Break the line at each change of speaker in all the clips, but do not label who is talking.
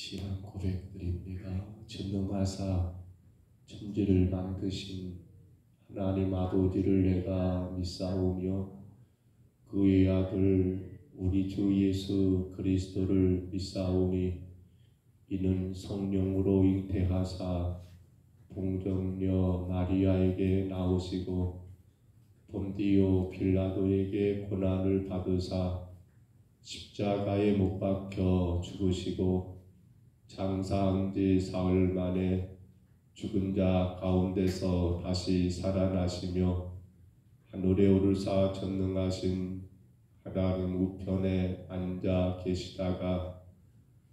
귀한 고백드립니다. 전능하사 천지를 만드신 하나님 아버지를 내가 믿사오며 그의 아들 우리 주 예수 그리스도를 믿사오니 이는 성령으로 잉태하사 동정녀 마리아에게 나오시고 본디오 빌라도에게 고난을 받으사 십자가에 못 박혀 죽으시고 장사한 지 사흘 만에 죽은 자 가운데서 다시 살아나시며 하늘에 오르사 전능하신 하나님 우편에 앉아 계시다가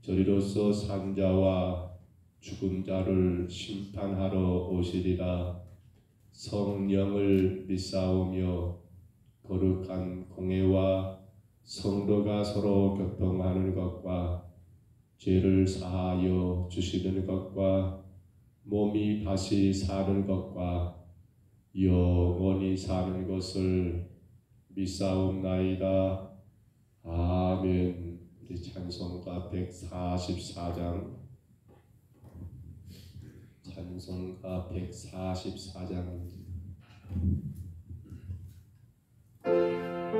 저리로서 산 자와 죽은 자를 심판하러 오시리라. 성령을 믿사오며 거룩한 공회와 성도가 서로 교통하는 것과 죄를 사하여 주시는 것과 몸이 다시 사는 것과 영원히 사는 것을 믿사옵나이다. 아멘. 우리 찬송가 144장, 찬송가 144장입니다.
십자가로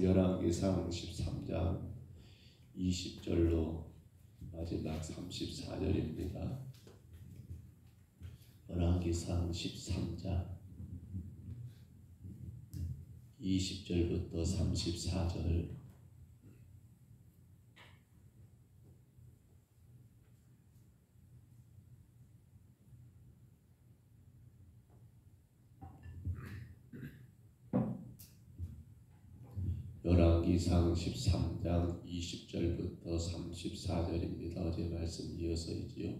열왕기상 13장 20절로 마지막 34절입니다. 열왕기상 13장 20절부터 34절. 열왕기상 13장 20절부터 34절입니다. 어제 말씀 이어서이지요.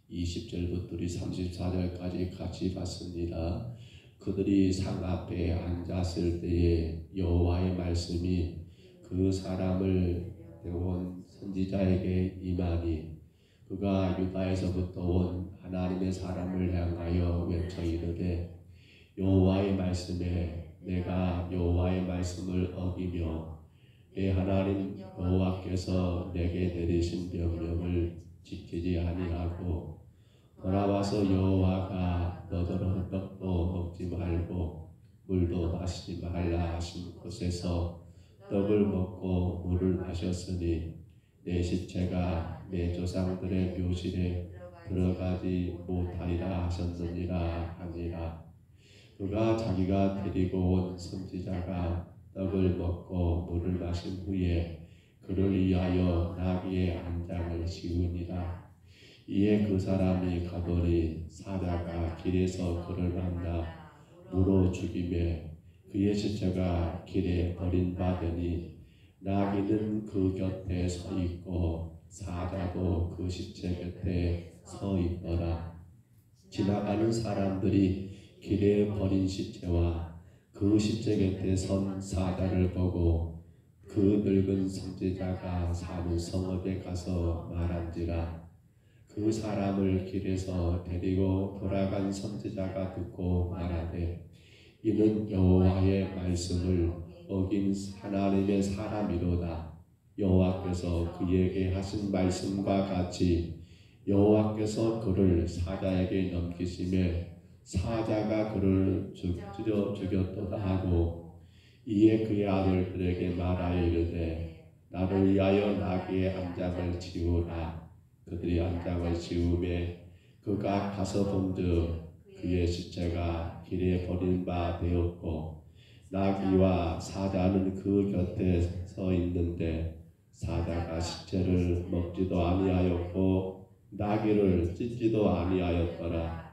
20절부터 우리 34절까지 같이 봤습니다. 그들이 상 앞에 앉았을 때에 여호와의 말씀이 그 사람을 데려온 선지자에게 임하니 그가 유다에서부터 온 하나님의 사람을 향하여 외쳐 이르되 여호와의 말씀에 내가 여호와의 말씀을 어기며 내 하나님 여호와께서 내게 내리신 명령을 지키지 아니하고 돌아와서 여호와가 너더러 떡도 먹지 말고 물도 마시지 말라 하신 곳에서 떡을 먹고 물을 마셨으니 내 시체가 내 조상들의 묘실에 들어가지 못하리라 하셨느니라 하니라. 그가 자기가 데리고 온 선지자가 떡을 먹고 물을 마신 후에 그를 위하여 나귀의 안장을 씌우니라. 이에 그 사람이 가더니 사자가 길에서 그를 만나 물어 죽이매 그의 시체가 길에 버림받으니 나귀는 그 곁에 서 있고 사자도 그 시체 곁에 서 있더라. 지나가는 사람들이 길에 버린 시체와 그 시체 곁에 선 사자를 보고 그 늙은 선지자가 사는 성읍에 가서 말한지라. 그 사람을 길에서 데리고 돌아간 선지자가 듣고 말하되 이는 여호와의 말씀을 어긴 하나님의 사람이로다. 여호와께서 그에게 하신 말씀과 같이 여호와께서 그를 사자에게 넘기심에 사자가 그를 죽였도다 하고 이에 그의 아들들에게 말하여 이르되 나를 위하여 나귀의 안장을 지우라. 그들이 안장을 지우매 그가 가서 본즉 그의 시체가 길에 버린 바 되었고 나귀와 사자는 그 곁에 서 있는데 사자가 시체를 먹지도 아니하였고 나귀를 찢지도 아니하였더라.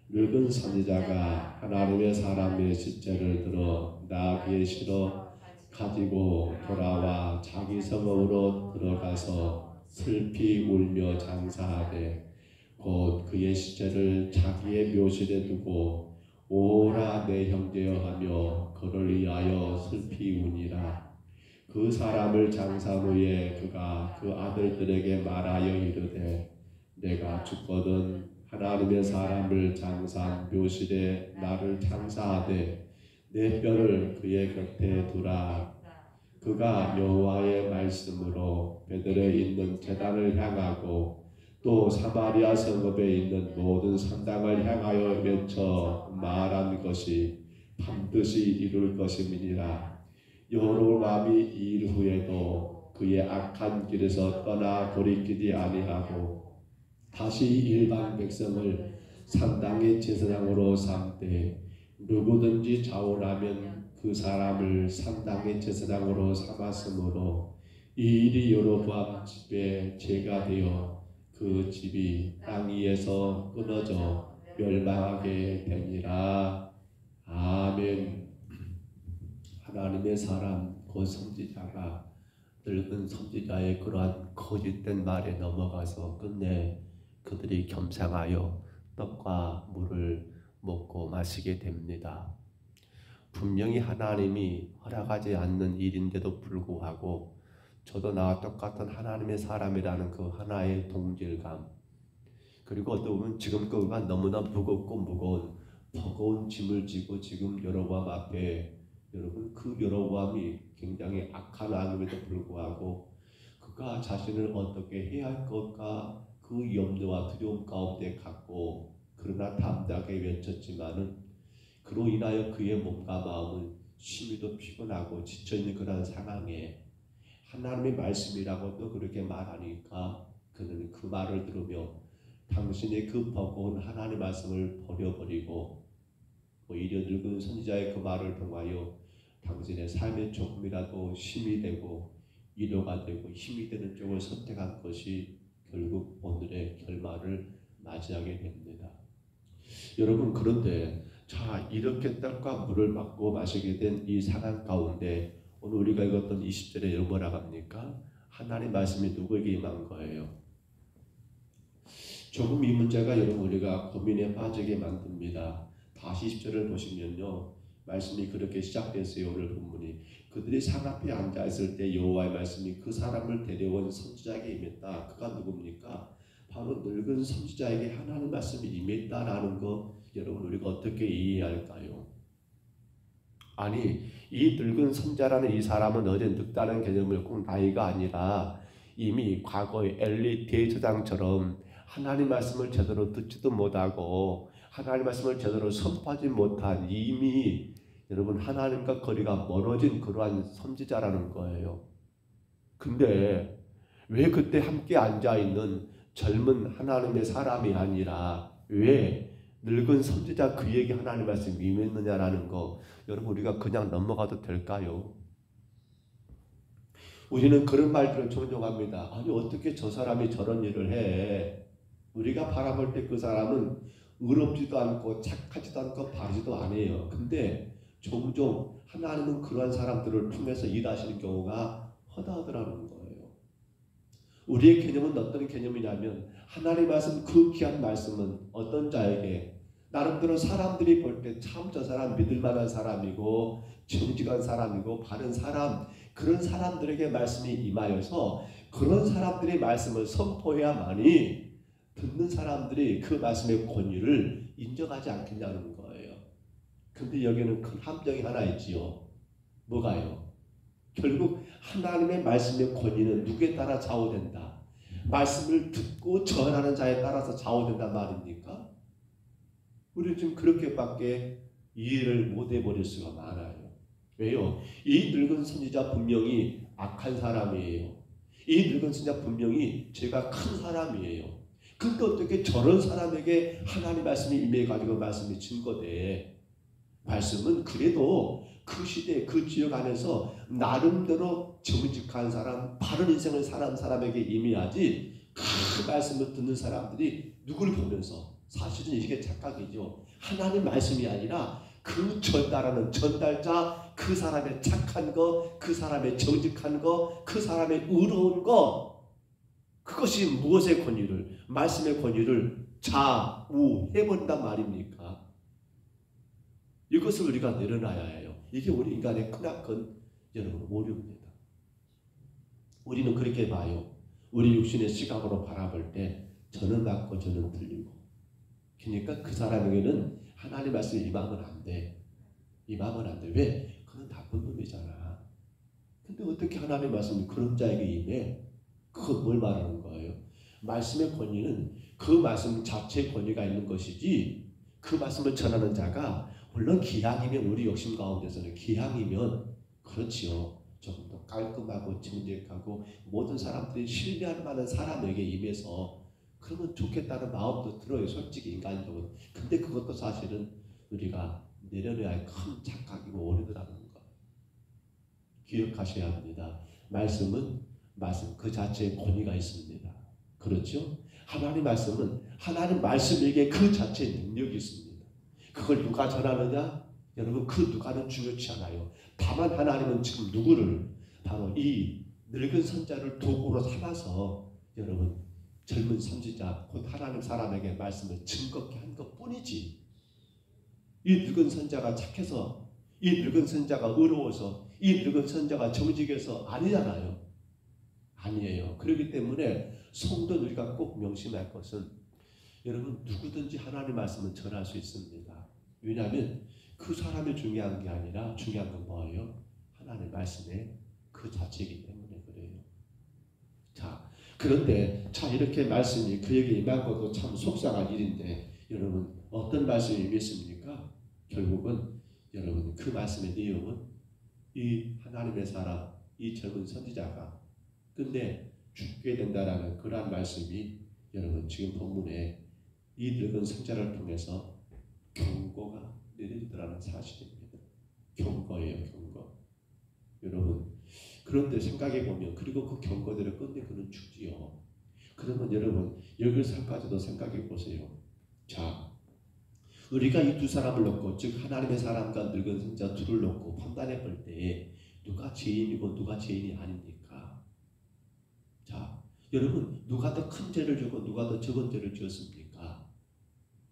늙은 선지자가 하나님의 사람의 시체를 들어 나귀에 실어 가지고 돌아와 자기 성읍으로 들어가서 슬피 울며 장사하되 곧 그의 시체를 자기의 묘실에 두고 오라 내 형제여 하며 그를 위하여 슬피 우니라. 그 사람을 장사 후에 그가 그 아들들에게 말하여 이르되 내가 죽거든 하나님의 사람을 장사한 묘실에 나를 장사하되 내 뼈를 그의 곁에 두라. 그가 여호와의 말씀으로 베들에 있는 제단을 향하고 또 사마리아 성읍에 있는 모든 산당을 향하여 외쳐 말한 것이 반드시 이룰 것임이니라. 여로보암이 이 일 후에도 그의 악한 길에서 떠나 돌이키지 아니하고 다시 일반 백성을 산당의 제사장으로 삼되 누구든지 자원하면 그 사람을 산당의 제사장으로 삼았으므로 이 일이 여로보암 집에 죄가 되어 그 집이 땅 위에서 끊어져 멸망하게 되니라. 아멘. 하나님의 사람 그 선지자가 늙은 선지자의 그러한 거짓된 말에 넘어가서 끝내 그들이 겸상하여 떡과 물을 먹고 마시게 됩니다. 분명히 하나님이 허락하지 않는 일인데도 불구하고 저도 나와 똑같은 하나님의 사람이라는 그 하나의 동질감, 그리고 어떻게 보면 지금 그가 너무나 무겁고 무거운 버거운 짐을 지고 지금 여로보암 앞에, 여러분 그 여로보암이 굉장히 악한 왕임에도 불구하고 그가 자신을 어떻게 해야 할 것과 그 염려와 두려움 가운데 갖고 그러나 담대하게 외쳤지만은 그로 인하여 그의 몸과 마음은 심히도 피곤하고 지쳐있는 그런 상황에 하나님의 말씀이라고 또 그렇게 말하니까 그는 그 말을 들으며 당신의 그 버거운 하나님의 말씀을 버려버리고 오히려 늙은 선지자의 그 말을 통하여 당신의 삶에 조금이라도 힘이 되고 위로가 되고 힘이 되는 쪽을 선택한 것이 결국 오늘의 결말을 맞이하게 됩니다. 여러분, 그런데 자, 이렇게 떡과 물을 받고 마시게 된 이 상황 가운데 오늘 우리가 읽었던 20절에 뭐라고 합니까? 하나님 말씀이 누구에게 임한 거예요? 조금 이 문제가 여러분 우리가 고민에 빠지게 만듭니다. 다시 20절을 보시면요, 말씀이 그렇게 시작됐어요. 오늘 본문이 그들이 산 앞에 앉아있을 때 여호와의 말씀이 그 사람을 데려온 선지자에게 임했다. 그가 누굽니까? 바로 늙은 선지자에게 하나님 말씀이 임했다라는 거 여러분 우리가 어떻게 이해할까요? 아니, 이 늙은 선지자라는 이 사람은 어제 늙다는 개념을 꼭 나이가 아니라 이미 과거의 엘리 대제사장처럼 하나님 말씀을 제대로 듣지도 못하고 하나님 말씀을 제대로 선포하지 못한 이미 여러분 하나님과 거리가 멀어진 그러한 선지자라는 거예요. 근데 왜 그때 함께 앉아있는 젊은 하나님의 사람이 아니라 왜 늙은 선지자 그에게 하나님 말씀이 임했느냐라는 거 여러분 우리가 그냥 넘어가도 될까요? 우리는 그런 말들을 종종 합니다. 아니 어떻게 저 사람이 저런 일을 해? 우리가 바라볼 때 그 사람은 의롭지도 않고 착하지도 않고 바르지도 않아요. 근데 종종 하나님은 그러한 사람들을 통해서 일하시는 경우가 허다하더라는 거예요. 우리의 개념은 어떤 개념이냐면 하나님 말씀, 그 귀한 말씀은 어떤 자에게 나름대로 사람들이 볼 때 참 저 사람 믿을 만한 사람이고 정직한 사람이고 바른 사람, 그런 사람들에게 말씀이 임하여서 그런 사람들의 말씀을 선포해야만이 듣는 사람들이 그 말씀의 권위를 인정하지 않겠냐는 거예요. 근데 여기는 큰 함정이 하나 있지요. 뭐가요? 결국 하나님의 말씀의 권위는 누구에 따라 좌우된다. 말씀을 듣고 전하는 자에 따라서 좌우된단 말입니까? 우리 지금 그렇게밖에 이해를 못 해버릴 수가 많아요. 왜요? 이 늙은 선지자 분명히 악한 사람이에요. 이 늙은 선지자 분명히 죄가 큰 사람이에요. 근데 어떻게 저런 사람에게 하나님 말씀이 임해가지고 말씀이 증거돼? 말씀은 그래도 그 시대 그 지역 안에서 나름대로 정직한 사람, 바른 인생을 사는 사람에게 임해야지 그 말씀을 듣는 사람들이 누구를 보면서, 사실은 이게 착각이죠. 하나님 말씀이 아니라 그 전달하는 전달자, 그 사람의 착한 거, 그 사람의 정직한 거, 그 사람의 의로운 거, 그것이 무엇의 권위를, 말씀의 권위를 좌우해버린단 말입니까? 이것을 우리가 내려놔야 해요. 이게 우리 인간의 크나큰 여러분 오류입니다. 우리는 그렇게 봐요. 우리 육신의 시각으로 바라볼 때 저는 낮고 저는 틀리고. 그러니까 그 사람에게는 하나님 말씀이 임하면 안 돼. 임하면 안 돼. 왜? 그는 나쁜 놈이잖아. 근데 어떻게 하나님 말씀이 그런 자에게 임해? 그건 뭘 말하는 거예요? 말씀의 권위는 그 말씀 자체의 권위가 있는 것이지, 그 말씀을 전하는 자가 물론 기향이면, 우리 욕심 가운데서는 기향이면 그렇지요. 조금 더 깔끔하고 정직하고 모든 사람들이 신뢰할 만한 사람에게 임해서 그러면 좋겠다는 마음도 들어요. 솔직히 인간적으로. 근데 그것도 사실은 우리가 내려놔야 할 큰 착각이고 오류라는 거 기억하셔야 합니다. 말씀은 말씀 그 자체의 권위가 있습니다. 그렇죠? 하나님 말씀은 하나님 말씀에게 그 자체의 능력이 있습니다. 그걸 누가 전하느냐? 여러분, 그 누가는 중요치 않아요. 다만 하나님은 지금 누구를, 바로 이 늙은 선자를 도구로 삼아서 여러분 젊은 선지자 곧 하나님 사람에게 말씀을 증거케 한 것뿐이지, 이 늙은 선자가 착해서, 이 늙은 선자가 의로워서, 이 늙은 선자가 정직해서 아니잖아요. 아니에요. 그렇기 때문에 성도 우리가 꼭 명심할 것은, 여러분 누구든지 하나님 말씀은 전할 수 있습니다. 왜냐하면 그 사람이 중요한 게 아니라 중요한 건 뭐예요? 하나님 말씀의 그 자체이기 때문에 그래요. 자, 그런데 자 이렇게 말씀이 그에게 임한 것도 참 속상한 일인데, 여러분 어떤 말씀이 임했습니까? 결국은 여러분 그 말씀의 내용은 이 하나님의 사람, 이 젊은 선지자가 끝내 죽게 된다라는 그러한 말씀이 여러분 지금 본문에 이 늙은 선지자를 통해서 경고가 내려지더라는 사실입니다. 경고예요, 경고. 여러분 그런데 생각해 보면, 그리고 그 경고대로 끝내 그는 죽지요. 그러면 여러분 여기서까지도 생각해 보세요. 자, 우리가 이 두 사람을 놓고, 즉 하나님의 사람과 늙은 선지자 둘을 놓고 판단해 볼 때에 누가 죄인이고 누가 죄인이 아닙니까? 자, 여러분 누가 더 큰 죄를 지고 누가 더 적은 죄를 지었습니까?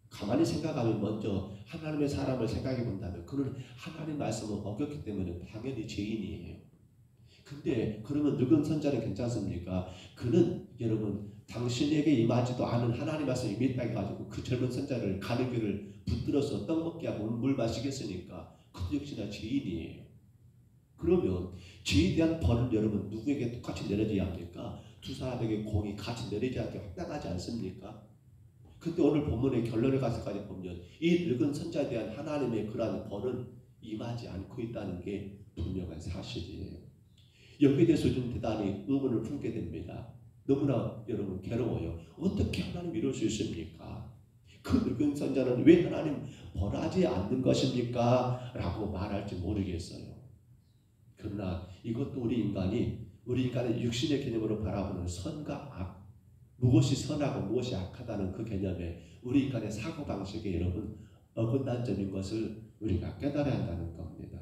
가만히 생각하면 먼저 하나님의 사람을 생각해 본다면 그는 하나님 말씀을 어겼기 때문에 당연히 죄인이에요. 근데 그러면 늙은 선자는 괜찮습니까? 그는 여러분 당신에게 임하지도 않은 하나님 말씀이 임했다 해가지고 그 젊은 선자를 가는 길을 붙들어서 떡 먹게 하고 물 마시겠으니까 그도 역시나 죄인이에요. 그러면 죄에 대한 벌은 여러분 누구에게 똑같이 내려져야 합니까? 두 사람에게 공이 같이 내려져야 하는 게 합당하지 않습니까? 근데 오늘 본문의 결론을 가서까지 보면 이 늙은 선자에 대한 하나님의 그러한 벌은 임하지 않고 있다는 게 분명한 사실이에요. 여기에 대해서 좀 대단히 의문을 품게 됩니다. 너무나 여러분 괴로워요. 어떻게 하나님 이럴 수 있습니까? 그 늙은 선자는 왜 하나님 벌하지 않는 것입니까? 라고 말할지 모르겠어요. 그러나 이것도 우리 인간의 육신의 개념으로 바라보는 선과 악, 무엇이 선하고 무엇이 악하다는 그 개념에 우리 인간의 사고방식에 여러분 어긋난 점인 것을 우리가 깨달아야 한다는 겁니다.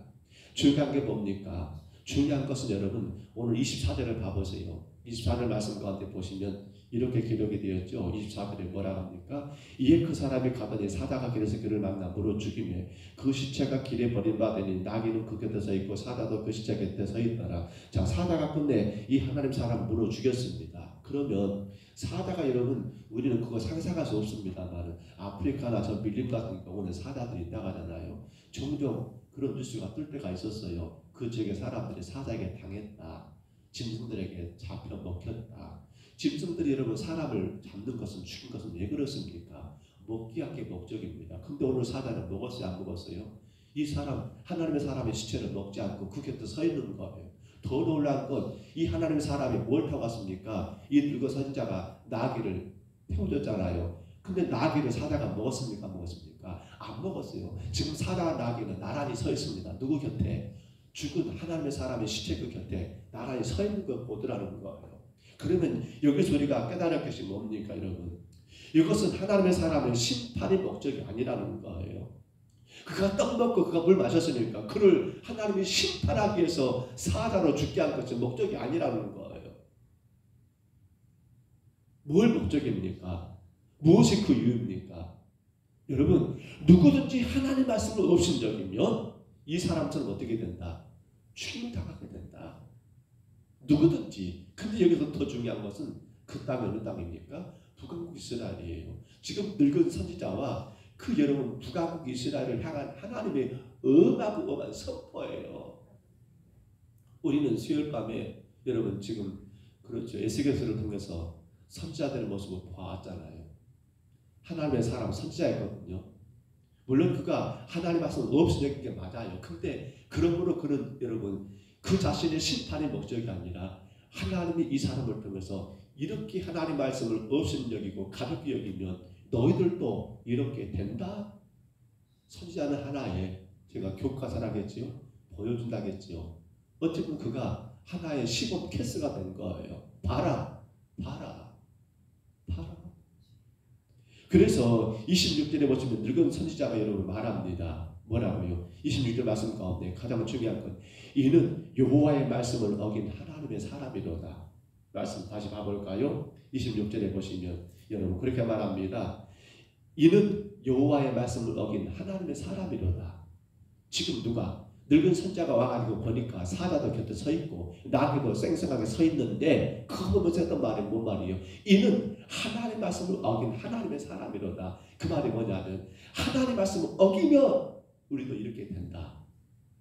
중요한 게 뭡니까? 중요한 것은 여러분 오늘 24절을 봐보세요. 24절 말씀 가운데 보시면 이렇게 기록이 되었죠. 24절에 뭐라고 합니까? 이에 그 사람이 가더니 사다가 길에서 그를 만나 물어 죽이며 그 시체가 길에 버림받으니 나귀는 그 곁에 서 있고 사다도 그 시체 곁에 서 있더라. 자, 사다가 끝내 이 하나님 사람 물어 죽였습니다. 그러면 사다가 여러분 우리는 그거 상상할 수 없습니다만 아프리카나 저 밀림 같은 경우는 사다들이 있다고 하잖아요. 종종 그런 뉴스가 뜰 때가 있었어요. 그 지역의 사람들이 사자에게 당했다. 짐승들에게 잡혀 먹혔다. 짐승들이 여러분 사람을 잡는 것은 죽인 것은 왜 그렇습니까? 먹기 위한 게 목적입니다. 근데 오늘 사자는 먹었어요? 안 먹었어요? 이 사람 하나님의 사람의 시체를 먹지 않고 그 곁에 서 있는 거예요. 더 놀라운 건 이 하나님의 사람이 뭘 타고 갔습니까? 이 늙은 선지자가 나귀를 태워줬잖아요. 근데 나귀를 사자가 먹었습니까? 안 먹었습니까? 안 먹었어요. 지금 사자와 나귀는 나란히 서 있습니다. 누구 곁에? 죽은 하나님의 사람의 시체 그 곁에 나란히 서 있는 걸 보더라는 거예요. 그러면 여기서 우리가 깨달을 것이 뭡니까 여러분? 이것은 하나님의 사람의 심판의 목적이 아니라는 거예요. 그가 떡 먹고 그가 물 마셨으니까 그를 하나님이 심판하기 위해서 사자로 죽게 한 것이 목적이 아니라는 거예요. 뭘 목적입니까? 무엇이 그 이유입니까? 여러분 누구든지 하나님 말씀을 없인 적이면 이 사람처럼 어떻게 된다? 죽임을 당하게 된다. 누구든지. 근데 여기서 더 중요한 것은 그 땅이 어느 땅입니까? 북왕국 이스라엘이에요. 지금 늙은 선지자와 그 여러분 북왕국 이스라엘을 향한 하나님의 엄하고 엄한 선포예요. 우리는 수요일 밤에 여러분 지금 그렇죠. 에스겔서를 통해서 선지자들의 모습을 보았잖아요. 하나님의 사람 선지자였거든요. 물론 그가 하나님 말씀을 없이 여긴 게 맞아요. 근데 그러므로 그는 여러분 그 자신의 심판의 목적이 아니라 하나님이 이 사람을 통해서 이렇게 하나님 말씀을 없이 여기고 가볍게 여기면 너희들도 이렇게 된다. 선지자는 하나의 제가 교과서라겠지요. 보여준다겠지요. 어쨌든 그가 하나의 시범 캐스가 된 거예요. 봐라. 그래서 26절에 보시면 늙은 선지자가 여러분 말합니다. 뭐라고요? 26절 말씀 가운데 가장 중요한 건 이는 여호와의 말씀을 어긴 하나님의 사람이로다. 말씀 다시 봐볼까요? 26절에 보시면 여러분 그렇게 말합니다. 이는 여호와의 말씀을 어긴 하나님의 사람이로다. 지금 누가? 늙은 선자가 와가지고 보니까 사자도 곁에 서 있고 나귀도 쌩쌩하게 서 있는데 그거 보면서 했던 말이 뭔 말이에요? 이는 하나님의 말씀을 어긴 하나님의 사람이로다. 그 말이 뭐냐면 하나님의 말씀을 어기면 우리도 이렇게 된다.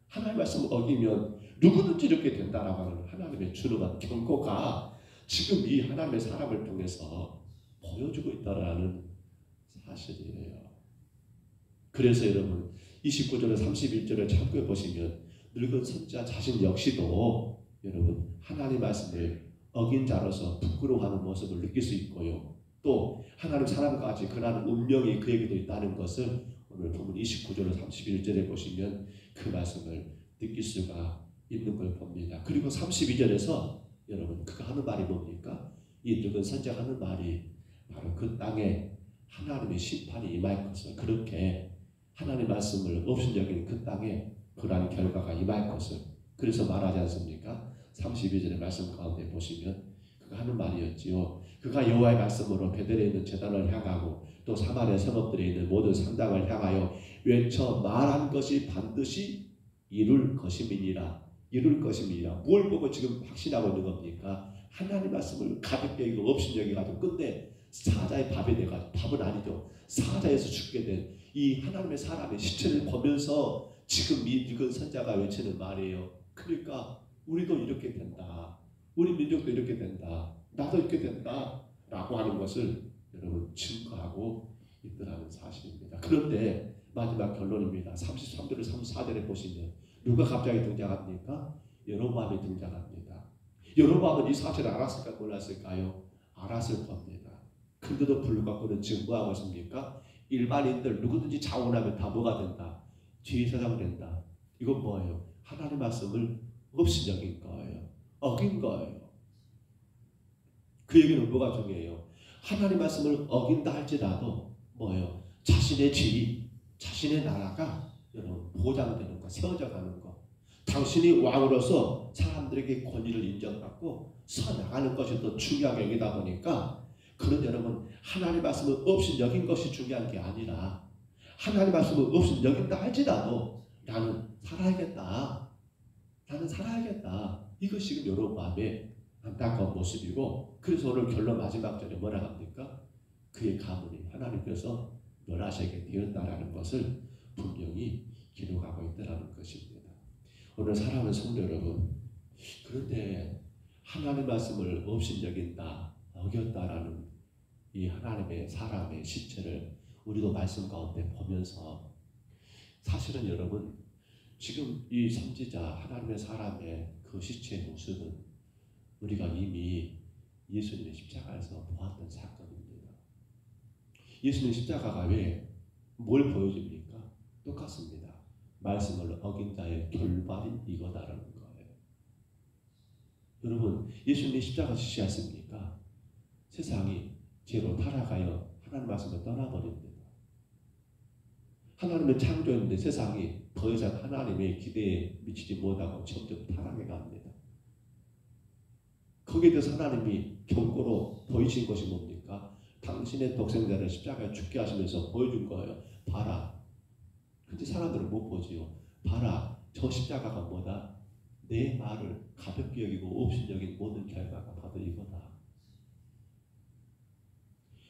하나님의 말씀을 어기면 누구든지 이렇게 된다라고 하는 하나님의 준엄한 경고가 지금 이 하나님의 사람을 통해서 보여주고 있다라는 사실이에요. 그래서 여러분 29절에 31절을 참고해 보시면 늙은 선지자 자신 역시도 여러분 하나님 말씀을 어긴 자로서 부끄러워하는 모습을 느낄 수 있고요. 또 하나님 사람까지 그러한 운명이 그에게도 있다는 것을 오늘 본문 29절에 31절에 보시면 그 말씀을 느낄 수가 있는 걸 봅니다. 그리고 32절에서 여러분 그가 하는 말이 뭡니까? 이 늙은 선지자가 하는 말이 바로 그 땅에 하나님의 심판이 임할 것을 그렇게 하나님의 말씀을 없이 여기는 그 땅에 그러한 결과가 임할 것을 그래서 말하지 않습니까? 32절의 말씀 가운데 보시면 그가 하는 말이었지요. 그가 여호와의 말씀으로 베델에 있는 제단을 향하고 또 사마리아 성읍들에 있는 모든 산당을 향하여 외쳐 말한 것이 반드시 이룰 것임이니라. 이룰 것임이니라. 뭘 보고 지금 확신하고 있는 겁니까? 하나님 말씀을 가볍게 여기고 없이 여기가지고 끝내 사자의 밥이 돼가지고 밥은 아니죠. 사자에서 죽게 된 이 하나님의 사람의 시체를 보면서 지금 이 늙은 선자가 외치는 말이에요. 그러니까 우리도 이렇게 된다. 우리 민족도 이렇게 된다. 나도 이렇게 된다. 라고 하는 것을 여러분 증거하고 있더라는 사실입니다. 그런데 마지막 결론입니다. 33절에 34절에 보시면 누가 갑자기 등장합니까? 여로보암이 등장합니다. 여로보암은 이 사실을 알았을까 몰랐을까요? 알았을 겁니다. 그런데도 불구하고 그는 지금 뭐하고 있습니까? 일반인들 누구든지 자원하면 다 뭐가 된다? 지휘사장 된다. 이건 뭐예요? 하나님의 말씀을 없이 여긴 거예요. 어긴 거예요. 그 얘기는 뭐가 중요해요? 하나님의 말씀을 어긴다 할지라도 뭐예요? 자신의 지위, 자신의 나라가 여러분 보장되는 거, 세워져 가는 거. 당신이 왕으로서 사람들에게 권위를 인정받고 서나가는 것이 더 중요하게 여기다 보니까 그런 여러분 하나님의 말씀을 없이 여긴 것이 중요한 게 아니라 하나님의 말씀을 없이 여긴다 할지라도 나는 살아야겠다. 나는 살아야겠다. 이것이 지금 여로보암의 안타까운 모습이고 그래서 오늘 결론 마지막 절에 뭐라 합니까? 그의 가문이 하나님께서 멸하시게 되었다라는 것을 분명히 기록하고 있다는 것입니다. 오늘 사랑하는 성도 여러분 그런데 하나님의 말씀을 없이 여긴다, 어겼다라는 이 하나님의 사람의 시체를 우리도 말씀 가운데 보면서 사실은 여러분 지금 이 선지자 하나님의 사람의 그 시체의 모습은 우리가 이미 예수님의 십자가에서 보았던 사건입니다. 예수님의 십자가가 왜 뭘 보여줍니까? 똑같습니다. 말씀을 어긴 자의 결말이 이거다라는 거예요. 여러분 예수님의 십자가 지시했습니까? 세상이 죄로 타락하여 하나님 말씀을 떠나버립니다. 하나님을 창조했는데 세상이 더 이상 하나님의 기대에 미치지 못하고 점점 타락해 갑니다. 거기에 대해서 하나님이 경고로 보이신 것이 뭡니까? 당신의 독생자를 십자가에 죽게 하시면서 보여준 거예요. 봐라. 근데 사람들은 못 보지요. 봐라. 저 십자가가 뭐다? 내 말을 가볍게 여기고 업신여긴 모든 결과가 바로 이거다.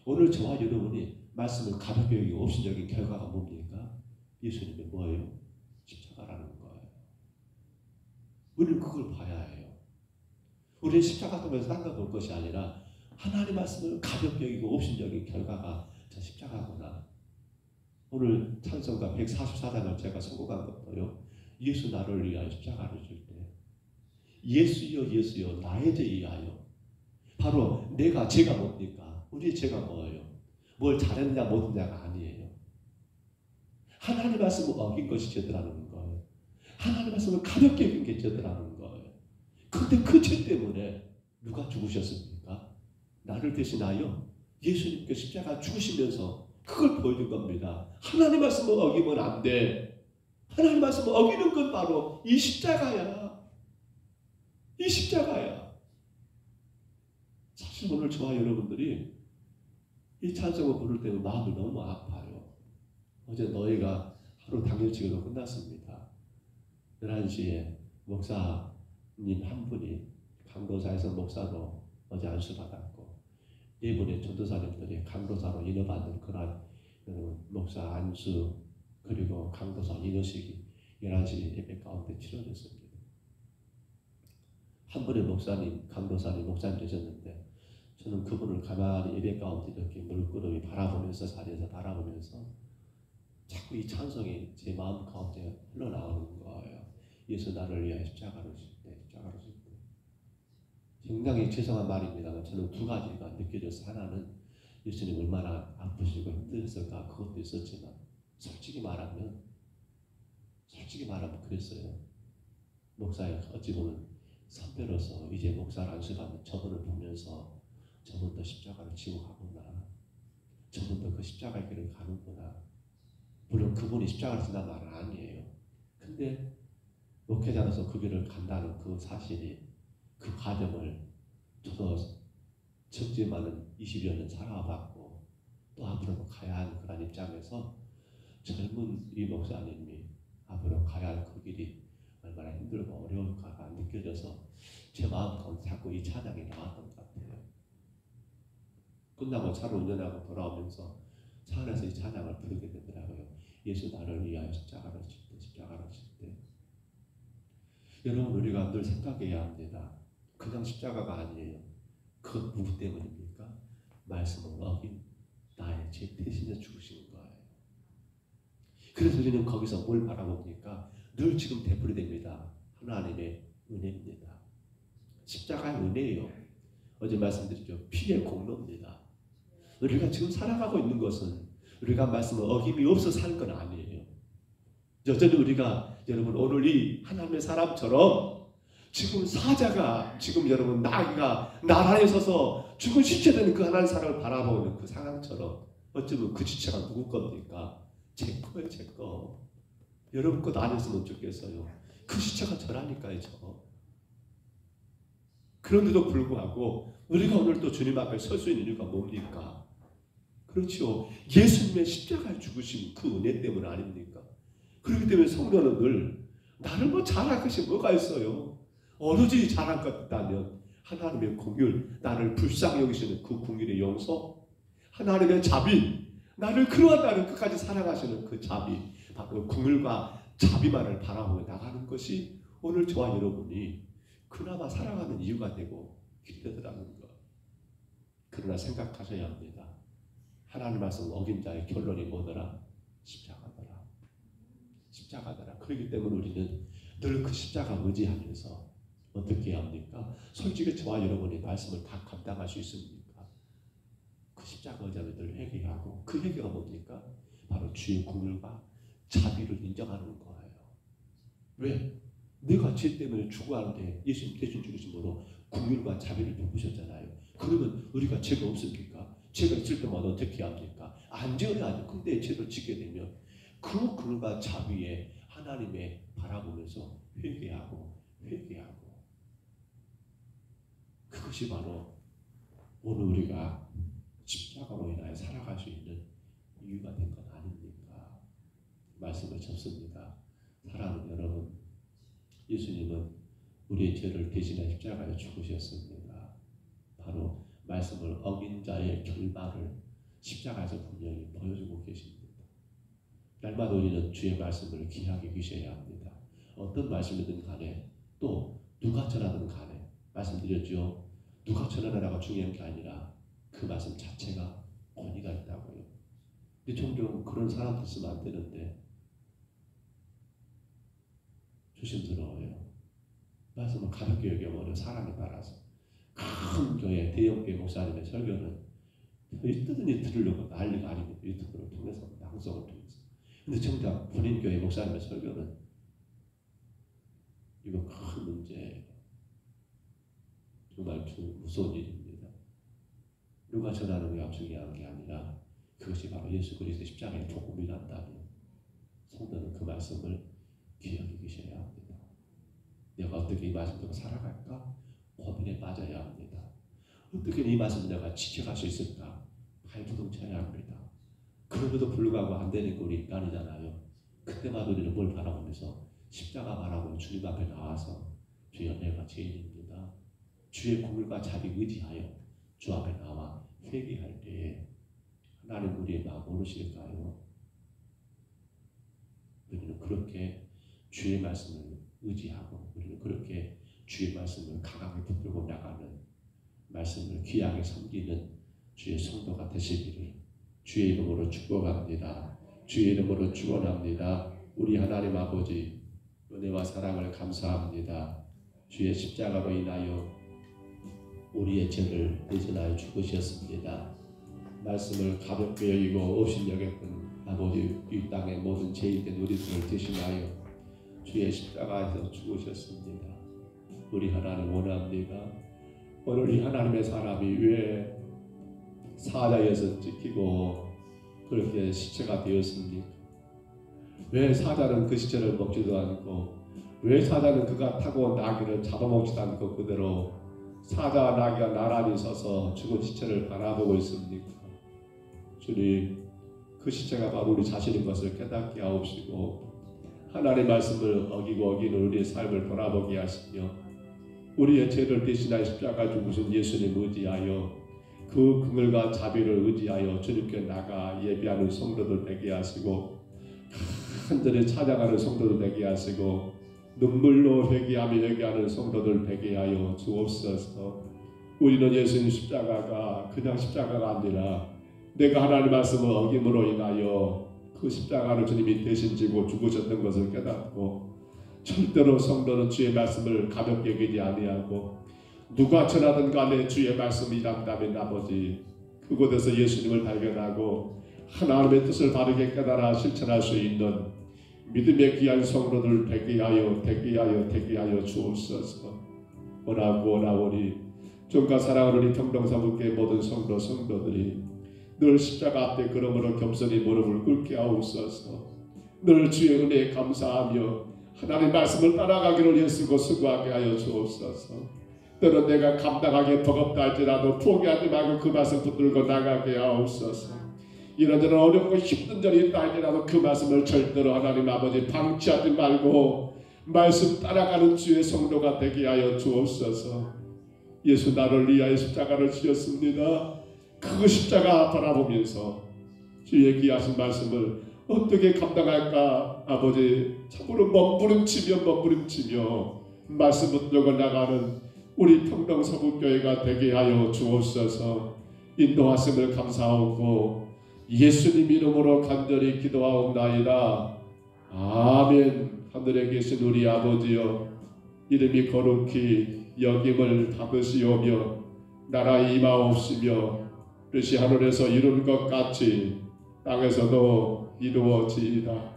오늘 저와 여러분이 말씀을 가볍게 여기고 업신여긴 결과가 뭡니까? 예수님이 뭐예요? 십자가라는 거예요. 우리는 그걸 봐야 해요. 우리는 십자가 보면서 딴 거 볼 것이 아니라 하나님 말씀을 가볍게 여기고 업신여긴 결과가 저 십자가구나. 오늘 찬송가 144장을 제가 선곡한 것도요. 예수 나를 위하여 십자가를 줄 때 예수여 예수여 나의 죄 이하여. 바로 제가 뭡니까? 우리 죄가 뭐예요? 뭘 잘했냐 못했냐가 아니에요. 하나님 말씀을 어긴 것이 죄더라는 거예요. 하나님 말씀을 가볍게 여긴 게 죄더라는 거예요. 그런데 그 죄 때문에 누가 죽으셨습니까? 나를 대신하여 예수님께 십자가 죽으시면서 그걸 보여준 겁니다. 하나님 말씀을 어기면 안 돼. 하나님 말씀을 어기는 건 바로 이 십자가야. 이 십자가야. 사실 오늘 저와 여러분들이 이 찬송을 부를 때는 마음이 너무 아파요. 어제 너희가 하루 당일치기로 끝났습니다. 11시에 목사님 한 분이 강도사에서 목사로 어제 안수받았고 네 분의 전도사님들이 강도사로 인허받는 그런 목사 안수 그리고 강도사 인허식이 11시 예배 가운데 치러졌습니다. 한 분의 목사님, 강도사님, 목사님 되셨는데 저는 그분을 가만히 예배 가운데 이렇게 물끄러미 바라보면서 자리에서 바라보면서 자꾸 이 찬송이 제 마음 가운데 흘러나오는 거예요. 예수 나를 위하여 십자가를 질 때, 십자가를 질 때. 굉장히 죄송한 말입니다만 저는 두 가지가 느껴져서 하나는 예수님 얼마나 아프시고 힘드셨을까 그것도 있었지만 솔직히 말하면 그랬어요. 목사의 어찌 보면 선배로서 이제 목사를 안수받는 저분을 보면서 저분도 십자가를 지고 가구나. 저분도 그 십자가의 길을 가는구나. 물론 그분이 십자가를 진다는 말은 아니에요. 근데 목회자로서 그 길을 간다는 그 사실이 그 과정을 저도 적지만은 20여 년 살아봤고 또 앞으로 가야 하는 그런 입장에서 젊은 이 목사님이 앞으로 가야 할 그 길이 얼마나 힘들고 어려울까가 느껴져서 제 마음 가운데 자꾸 이 찬양이 나왔던 것 같아요. 끝나고 차를 운전하고 돌아오면서 차 안에서 이 찬양을 부르게 되더라고요. 예수 나를 위하여 십자가를 칠 때, 십자가를 칠 때. 여러분 우리가 늘 생각해야 합니다. 그냥 십자가가 아니에요. 그것 누구 때문입니까? 말씀을 어긴 나의 죄 대신에 죽으시는 거예요. 그래서 우리는 거기서 뭘 바라봅니까? 늘 지금 되풀이됩니다. 하나님의 은혜입니다. 십자가의 은혜예요. 어제 말씀드렸죠. 피의 공로입니다. 우리가 지금 살아가고 있는 것은 우리가 말씀을 어김이 없어 살 건 아니에요. 여전히 우리가 여러분 오늘 이 하나님의 사람처럼 지금 사자가 지금 여러분 나귀가 나라에 서서 죽은 시체되는 그 하나님의 사람을 바라보는 그 상황처럼 어쩌면 그 지체가 누구 겁니까? 제 거예요, 제 거. 여러분 것 아니었으면 좋겠어요. 그 시체가 저라니까요, 저. 그런데도 불구하고 우리가 오늘 또 주님 앞에 설 수 있는 이유가 뭡니까? 그렇죠. 예수님의 십자가에 죽으신 그 은혜 때문 아닙니까? 그렇기 때문에 성도는 늘 나를 뭐 잘할 것이 뭐가 있어요. 오로지 잘할 것 같다면 하나님의 공율, 나를 불쌍히 여기시는 그 공율의 용서, 하나님의 자비, 나를 그러한 나를 끝까지 사랑하시는 그 자비, 바로 공율과 자비만을 바라보며 나가는 것이 오늘 저와 여러분이 그나마 살아가는 이유가 되고 기대더라는 것. 그러나 생각하셔야 합니다. 하나님 말씀 어긴 자의 결론이 뭐더라? 십자가더라. 십자가더라. 그렇기 때문에 우리는 늘 그 십자가 의지하면서 어떻게 해야 합니까? 솔직히 저와 여러분이 말씀을 다 감당할 수 있습니까? 그 십자가 의지하면 늘 회개하고 그 회개가 뭡니까? 바로 주의 공율과 자비를 인정하는 거예요. 왜? 내가 죄 때문에 죽어가는데 예수님 대신 죽으심으로 공율과 자비를 베푸셨잖아요. 그러면 우리가 죄가 없습니까? 죄가 있을 때마다 어떻게 합니까? 안 지어야죠. 근데 죄를 짓게 되면 그 공율과 자비에 하나님의 바라보면서 회개하고 그것이 바로 오늘 우리가 십자가로 인하여 살아갈 수 있는 이유가 된 것 아닙니까? 말씀을 접습니다. 사랑하는 여러분, 예수님은 우리의 죄를 대신해 십자가에 죽으셨습니다. 바로 말씀을 어긴 자의 결말을 십자가에서 분명히 보여주고 계십니다. 날마다 우리는 주의 말씀을 귀하게 귀셔야 합니다. 어떤 말씀이든 간에 또 누가 전하든 간에 말씀드렸죠. 누가 전하느냐가 중요한 게 아니라 그 말씀 자체가 권위가 있다고요. 근데 종종 그런 사람들 쓰면 안 되는데 조심스러워요. 말씀을 가볍게 여겨버려 사람에 따라서. 큰 교회, 대형교회 목사님의 설교는 뜨더니 들으려고 난리가 아닙니다. 유튜브를 통해서, 방송을 통해서. 근데 정작 본인 교회 목사님의 설교는 이거 큰 문제예요. 정말 무서운 일입니다. 누가 전하느냐가 중요한 게 아니라 그것이 바로 예수 그리스도의 십자가의 복음이란다면 성도는 그 말씀을 귀하게 여기셔야 합니다. 내가 어떻게 이 말씀 듣고 살아갈까? 고민에 빠져야 합니다. 어떻게 이 말씀 내가 지켜갈 수 있을까? 발부둥쳐야 합니다. 그럼에도 불구하고 안 되는 게 우리 인간이잖아요. 그때마다 우리는 뭘 바라보면서 십자가 바라보고 주님 앞에 나와서 주여 내가 죄인입니다. 주의 공물과 자비 의지하여 주 앞에 나와 회개할 때에 하나님 우리의 마음 모르실까요? 우리는 그렇게 주의 말씀을 의지하고 우리는 그렇게 주의 말씀을 강하게 붙들고 나가는 말씀을 귀하게 섬기는 주의 성도가 되시기를 주의 이름으로 축복합니다. 주의 이름으로 축원합니다. 우리 하나님 아버지 은혜와 사랑을 감사합니다. 주의 십자가로 인하여 우리의 죄를 대신하여 죽으셨습니다. 말씀을 가볍게 여기고 없인 여겼던 아버지 이 땅의 모든 죄인된 우리들을 대신하여 주의 십자가에서 죽으셨습니다. 우리 하나님 원합니다. 오늘 이 하나님의 사람이 왜 사자에서 찍히고 그렇게 시체가 되었습니까? 왜 사자는 그 시체를 먹지도 않고 왜 사자는 그가 타고 온 나귀를 잡아먹지도 않고 그대로 사자와 나귀가 나란히 서서 죽은 시체를 바라보고 있습니까? 주님, 그 시체가 바로 우리 자신인 것을 깨닫게 하옵시고 하나님의 말씀을 어기고 어기는 우리의 삶을 돌아보게 하시며 우리의 죄를 대신하여 십자가 죽으신 예수님 의지하여 그 긍휼과 자비를 의지하여 주님께 나가 예배하는 성도들 되게 하시고 간절히 찾아가는 성도들 되게 하시고 눈물로 회개하며 회개하는 성도들 되게 하여 주옵소서. 우리는 예수님 십자가가 그냥 십자가가 아니라 내가 하나님의 말씀을 어김으로 인하여 그 십자가를 주님이 대신 지고 죽으셨던 것을 깨닫고 절대로 성도는 주의 말씀을 가볍게 여기지 아니하고 누가 전하든 간에 주의 말씀이란다면 아버지 그곳에서 예수님을 발견하고 하나님의 뜻을 바르게 깨달아 실천할 수 있는 믿음의 귀한 성도들 되게 하여 주옵소서. 원하오니 종과 사랑하는 우리 평동사분교회 모든 성도들이 늘 십자가 앞에 그러므로 겸손히 무릎을 꿇게 하옵소서. 늘 주의 은혜에 감사하며 하나님의 말씀을 따라가기를 애쓰고 수고하게 하여 주옵소서. 때론 내가 감당하기 버겁다 할지라도 포기하지 말고 그 말씀 붙들고 나가게 하옵소서. 이런저런 어렵고 힘든 점이 있다 할지라도 그 말씀을 절대로 하나님 아버지 방치하지 말고 말씀 따라가는 주의 성도가 되게 하여 주옵소서. 예수 나를 위하여 십자가를 지었습니다. 그 십자가 바라보면서 주의 귀하신 말씀을 어떻게 감당할까 아버지 참으로 몸부림치며 말씀 붙들고 나가는 우리 평동서북교회가 되게 하여 주옵소서. 인도하심을 감사하고 예수님 이름으로 간절히 기도하옵나이다. 아멘. 하늘에 계신 우리 아버지여 이름이 거룩히 여김을 받으시오며 나라 임하옵시며 뜻이 하늘에서 이룬 것 같이 땅에서도 이루어지이다.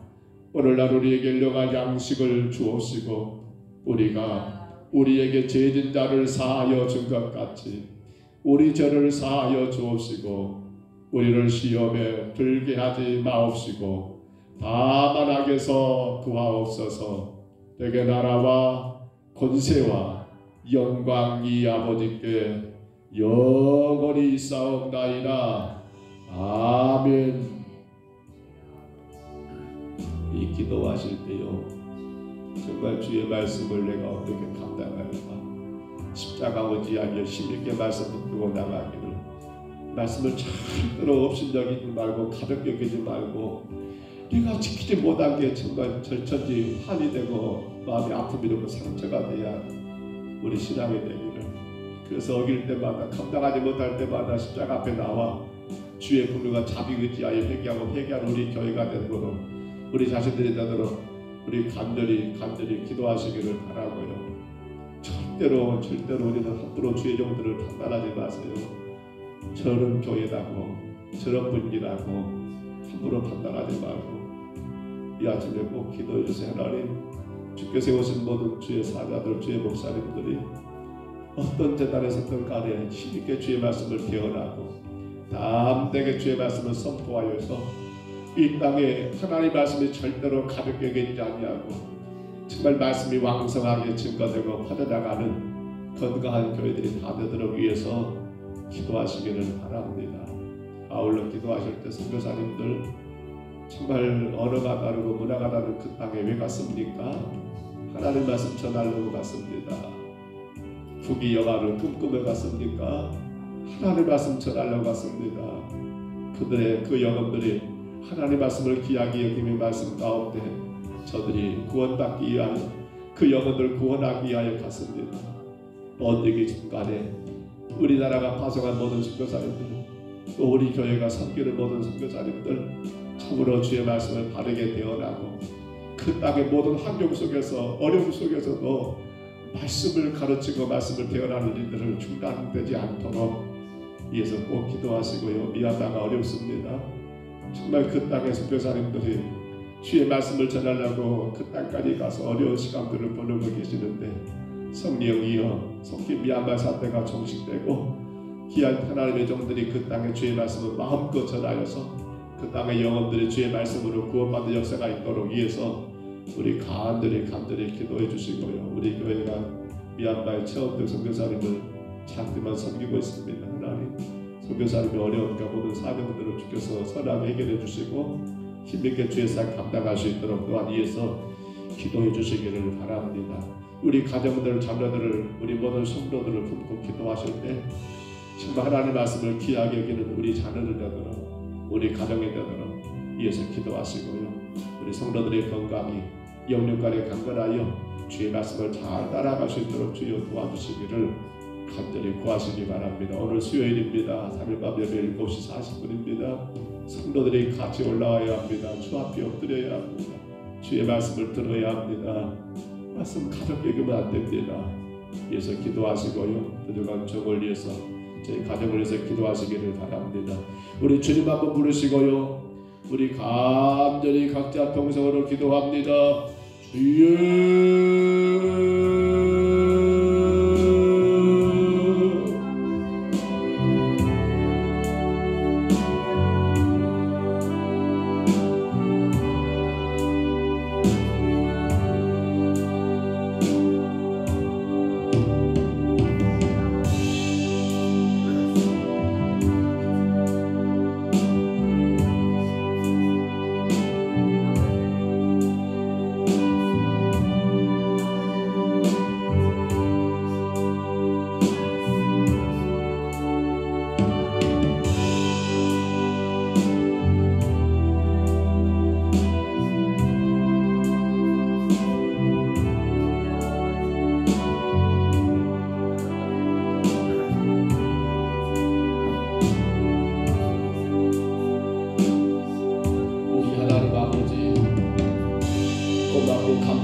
오늘날 우리에게 일용할 양식을 주옵시고 우리가 우리에게 죄진 자를 사하여 준 것 같이 우리 죄를 사하여 주옵시고 우리를 시험에 들게 하지 마옵시고 다만 악에서 구하옵소서. 되게 나라와 권세와 영광이 아버지께 영원히 있사옵나이다. 아멘. 이 기도하실 때요 정말 주의 말씀을 내가 어떻게 감당할까? 십자가 의지하며 힘있게 말씀 붙들고 나가기를, 말씀을 절대로 업신여기지 말고 가볍게 여기지 말고 내가 지키지 못한 게 정말 절천지 한이 되고 마음이 아픔이 되고 상처가 돼야 우리 신앙이 되기를. 그래서 어길 때마다 감당하지 못할 때마다 십자가 앞에 나와 주의 분노가 자비 의지하여 회개하는 우리 교회가 되는 거로 우리 자신들이 되도록 우리 간절히 기도하시기를 바라고요. 절대로 우리는 함부로 주의 종들을 판단하지 마세요. 저런 교회라고 저런 분이라고 함부로 판단하지 말고 이 아침에 꼭 기도해 주세요. 하나님, 주께 세우신 모든 주의 사자들, 주의 목사님들이 어떤 재단에 섰던 간에 힘있게 주의 말씀을 개헌하고 담대하게 주의 말씀을 선포하여서 이 땅에 하나님 말씀이 절대로 가볍게 여기지 아니하고 정말 말씀이 왕성하게 증거되고 퍼져나가는 건강한 교회들이 다 되도록 위해서 기도하시기를 바랍니다. 아울러 기도하실 때 선교사님들 정말 언어가 다르고 문화가 다른 그 땅에 왜 갔습니까? 하나님 말씀 전하려고 갔습니다. 국위 영화를 꿈꾸며 갔습니까? 하나님 말씀 전하려고 갔습니다. 그들의 그 영혼들이 하나님 말씀을 귀하게 여기며 말씀 가운데 저들이 구원받기 위하여 그 영혼들을 구원하기 위하여 갔습니다. 언제기 중간에 우리나라가 파송한 모든 선교사님들, 또 우리 교회가 섬기는 모든 선교사님들 참으로 주의 말씀을 바르게 대언하고 그 땅의 모든 환경 속에서 어려움 속에서도 말씀을 가르치고 말씀을 대언하는 일들을 중단되지 않도록 위해서 꼭 기도하시고요. 미얀마가 어렵습니다. 정말 그 땅의 선교사님들이 주의 말씀을 전하려고 그 땅까지 가서 어려운 시간들을 보내고 계시는데 성령이여 속히 미얀마 사태가 종식되고 귀한 하나님의 종들이 그 땅에 주의 말씀을 마음껏 전하여서 그 땅의 영혼들이 주의 말씀으로 구원받는 역사가 있도록 위해서 우리 간절히 기도해 주시고요. 우리 교회가 미얀마의 최원택 선교사님을 장기만 섬기고 있습니다. 하나님, 선교사님의 어려움과 모든 사명들을 주께서 선하게 해결해 주시고 힘있게 주의 상 감당할 수 있도록 또한 위해서 기도해 주시기를 바랍니다. 우리 가정들, 자녀들을, 우리 모든 성도들을 품고 기도하실 때 정말 하나님 말씀을 귀하게 여기는 우리 자녀들 되도록 우리 가정이 되도록 위해서 기도하시고요. 우리 성도들의 건강이 영육간에 강건하여 주의 말씀을 잘 따라갈 수 있도록 주여 도와주시기를 간절히 구하시기 바랍니다. 오늘 수요일입니다. 3일밤 예배 7시 40분입니다. 성도들이 같이 올라와야 합니다. 주 앞에 엎드려야 합니다. 주의 말씀을 들어야 합니다. 말씀 가볍게 여기면 안 됩니다. 위해서 기도하시고요. 부족한 종을 위해서 저희 가정을 위해서 기도하시기를 바랍니다. 우리 주님 한번 부르시고요. 우리 간절히 각자 평성으로 기도합니다. 주여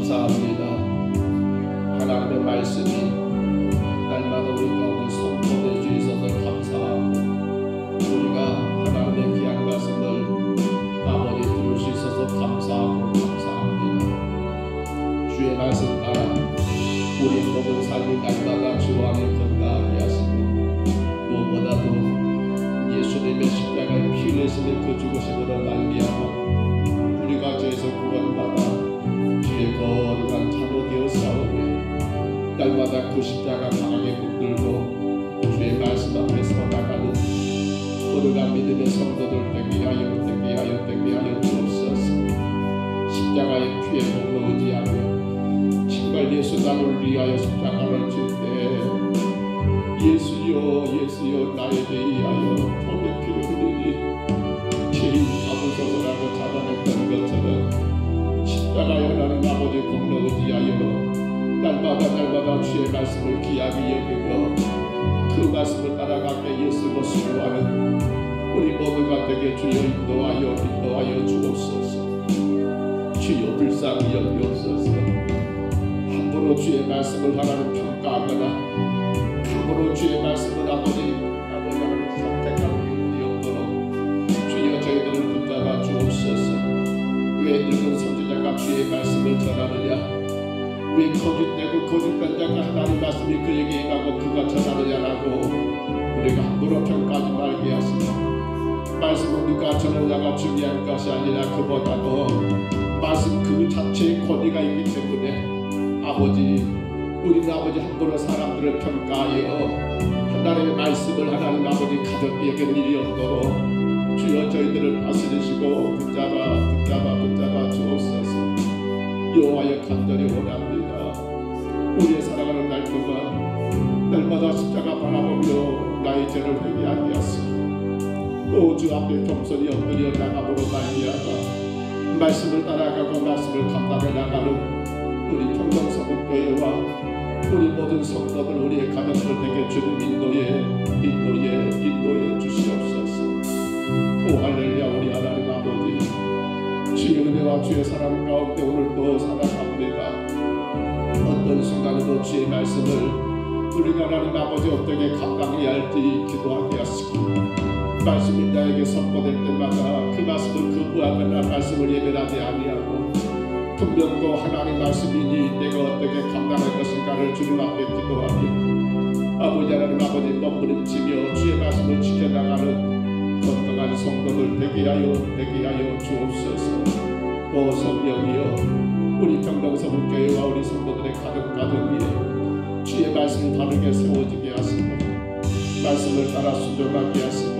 감사합니다. 하나님의 말씀이 날마다 우리 가운데 선포될 수 있어서 감사하고 우리가 하나님의 귀한 말씀을 아버지 들을 수 있어서 감사합니다. 주의 말씀 따라 우리 모든 삶이 날마다 주 안에 건강하게 하시고 무엇보다도 예수님의 십자가에 피 흘리시는 그 죽으심으로 말미암아 우리가 죄에서 구원받아 주의 거룩한 자로 되어 싸우며 날마다 그 십자가 강하게 붙들고 주의 말씀 앞에 서나가는 거룩한 믿음의 성도들 되게 하여 주옵소서. 십자가의 피에 복로 의지하며 정말 예수 나를 위하여 십자가를 질 때 예수여 예수여 나에 대하여 보내 피를 흘리니 죄인 잡으소서라고 잡아냈던 것처럼 십자가에 하나님 아버지 공로 의지하여 날마다 주의 말씀을 귀하게 여기며 그 말씀을 따라가게 예수로 수고하는 우리 모두가 되게 주여 인도하여 주옵소서. 주여 불쌍히 여기옵소서. 함부로 주의 말씀을 하나님 평가하거나 함부로 주의 말씀을 아버지 하나님 선택하고 있는 없도록 주여 저희들을 붙잡아 주옵소서. 왜 늙은 선지자가 주의 말씀을 전하느냐, 왜 거짓되고 거짓된 자가 하나님 말씀이 그에게 임하고 그가 전하느냐라고 우리가 함부로 평가하지 말게 하시고, 말씀은 누가 전하느냐가 중요한 것이 아니라 그보다도 말씀 그 자체의 권위가 있기 때문에 아버지, 우리는 아버지 함부로 사람들을 평가하여 하나님의 말씀을 하나님 아버지 가볍게 여기는 일이 없도록 주여 저희들을 다스리시고 붙잡아 주옵소서. 여호와여 간절히 원합니다. 우리의 사랑하는 날 동안 날마다 십자가 바라보며 나의 죄를 회개하게 하시고 또 주 앞에 겸손히 엎드려 나가므로 말미암아 말씀을 따라가고 말씀을 감당해 나가는 우리 평정서북교회와 우리 모든 성도들, 우리의 가정들 되게 주님 인도해 주시옵소서. 오 할렐루야. 우리 하나님 아버지, 주의 은혜와 주의 사랑 가운데 오늘도 살아갑니다. 어떤 순간에도 주의 말씀을 우리가 하나님 아버지 어떻게 감당해야 할지 기도하게 하시고, 말씀이 나에게 선포될 때마다 그 말씀을 거부하거나 말씀을 예배하지 아니하고 분명도 하나님 말씀이니 내가 어떻게 감당할 것인가를 주님 앞에 기도하며 아버지 하나님 아버지 몸부림치며 주의 말씀을 지켜나가는 건강한 성도들 되게 하여 주옵소서. 오 성령이여, 우리 평정서북교회와 우리 성도들의 가정 위에 주의 말씀이 바르게 세워지게 하시고 말씀을 따라 순종하게 하시고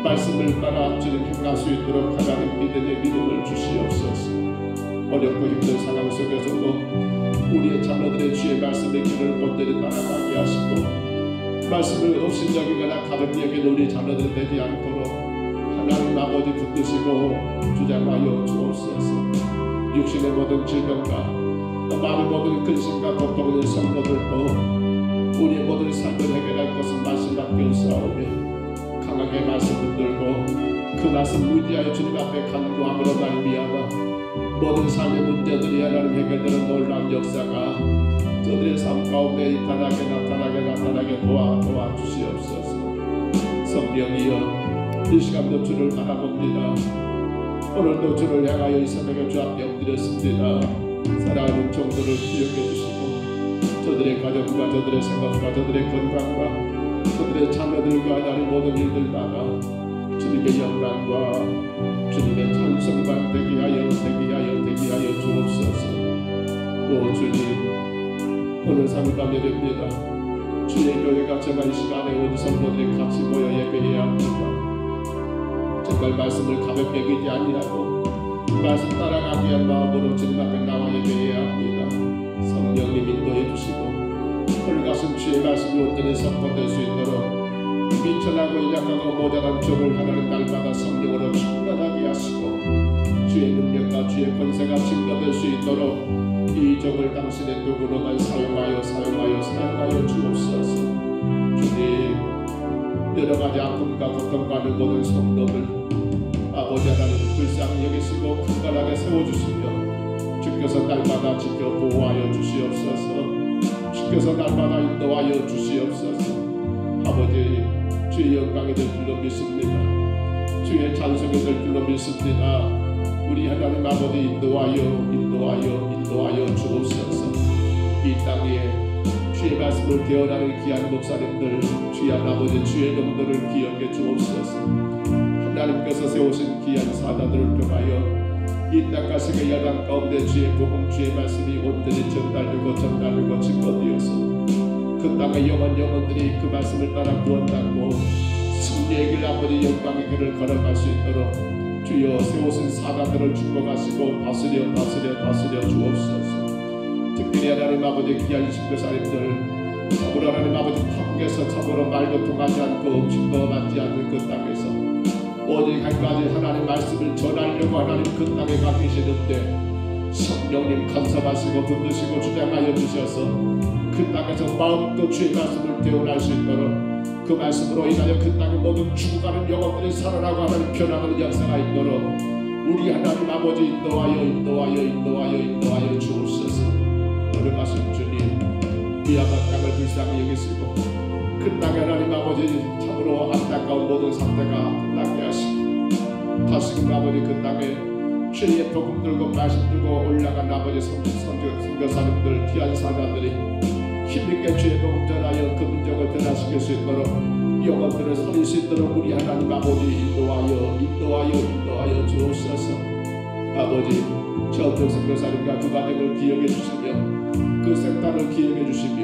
말씀을 따라 주님 행할 수 있도록 하나님 믿음을 주시옵소서. 어렵고 힘든 상황 속에서도 우리의 자녀들의 주의 말씀의 길을 온전히 따라가게 하시고 말씀을 업신여기거나 가볍게 여기는 우리 자녀들 되지 않도록 하나님 아버지 붙드시고 주장하여 주옵소서. 육신의 모든 질병과 마음의 모든 근심과 고통을 성도들도 우리의 모든 삶을 해결할 것은 말씀밖에 없사오며 강하게 말씀 붙들고 그 말씀 의지하여 주님 앞에 간구함으로 말미암아 모든 삶의 문제들이 하나님 해결되는 놀라운 역사가 저들의 삶 가운데 나타나게 도와주시옵소서. 성령이여, 이 시간도 주를 바라봅니다. 오늘도 주를 향하여 이 새벽에 주 앞에 엎드렸습니다. 사랑하는 종들을 기억해 주시고 저들의 가정과 저들의 생각과 저들의 건강과 그들의 자녀들과 하나님 모든 일들마다 주님의 영광과 주님의 찬송만 되게 하여 주옵소서. 오 주님, 오늘 상담 예배입니다. 주의 교회가 정말 이 시간에 온 성도들이 같이 모여 예배해야 합니다. 정말 말씀을 가볍게 여기지 아니하고 말씀 따라가기 위한 마음으로 주님 앞에 나와 예배해야 합니다. 성령님 인도해 주시고 홀가슴 주의 말씀이 온전히 선포될 수 있도록 미천하고 약하고 모자란 종을 하나님 날마다 성령으로 충만하게 하시고 주의 능력과 주의 권세가 증거될 수 있도록 이 종을 당신의 도구로만 사용하여 주옵소서. 주님, 여러가지 아픔과 고통과 하는 모든 성도들 아버지 하나님 불쌍히 여기시고 큰간하게 세워주시며 주께서 날마다 지켜 보호하여 주시옵소서. 주께서 날마다 인도하여 주시옵소서. 아버지, 주의 영광이 될 줄로 믿습니다. 주의 찬송이 될 줄로 믿습니다. 우리 하나님 아버지 인도하여 주옵소서. 이 땅에 주의 말씀을 대언하는 귀한 목사님들, 귀한 아버지 주의 종들을 기억해 주옵소서. 하나님께서 세우신 귀한 사자들을 통하여 이 땅과 세계 열방 가운데 주의 복음 주의 말씀이 온전히 전달되고 증거되어서 그 땅의 영혼들이 그 말씀을 따라 구원받고 승리의 길 아버지 영광의 길을 걸어갈 수 있도록 주여 세우신 사자들을 축복하시고 다스려 주옵소서. 특별히 하나님 아버지 귀한 선교사님들 참으로 하나님 아버지 타국에서 참으로 말도 통하지 않고 음식도 맞지 않는 그 땅에서 오직 한 가지 하나님 말씀을 전하려고 하나님 그 땅에 가 계시는데 성령님 간섭하시고 붙드시고 주장하여 주셔서 그 땅에서 마음껏 주의 말씀을 대언할 수 있도록 그 말씀으로 인하여 그 땅의 모든 죽어가는 영혼들이 살아나고 하나님 변화하는 역사가 있도록 우리 하나님 아버지 인도하여 주옵소서. 거룩하신 주님 미얀마 땅을 불쌍히 여기시고 그 땅에 하나님 아버지 참으로 안타까운 모든 상태가 끝나게 하시고 다시금 아버지 그 땅에 주의 복음 들고 말씀 들고 올라간 아버지 선교사님들 귀한 사자들이 힘있게 주의 복음 전하여 그 문제를 변화시킬 수 있도록 영혼들을 살릴 수 있도록 우리 하나님 아버지 인도하여 주옵소서. 아버지 저들 선교사님과 그 가정을 기억해 주시며 그 생단을 기억해 주시며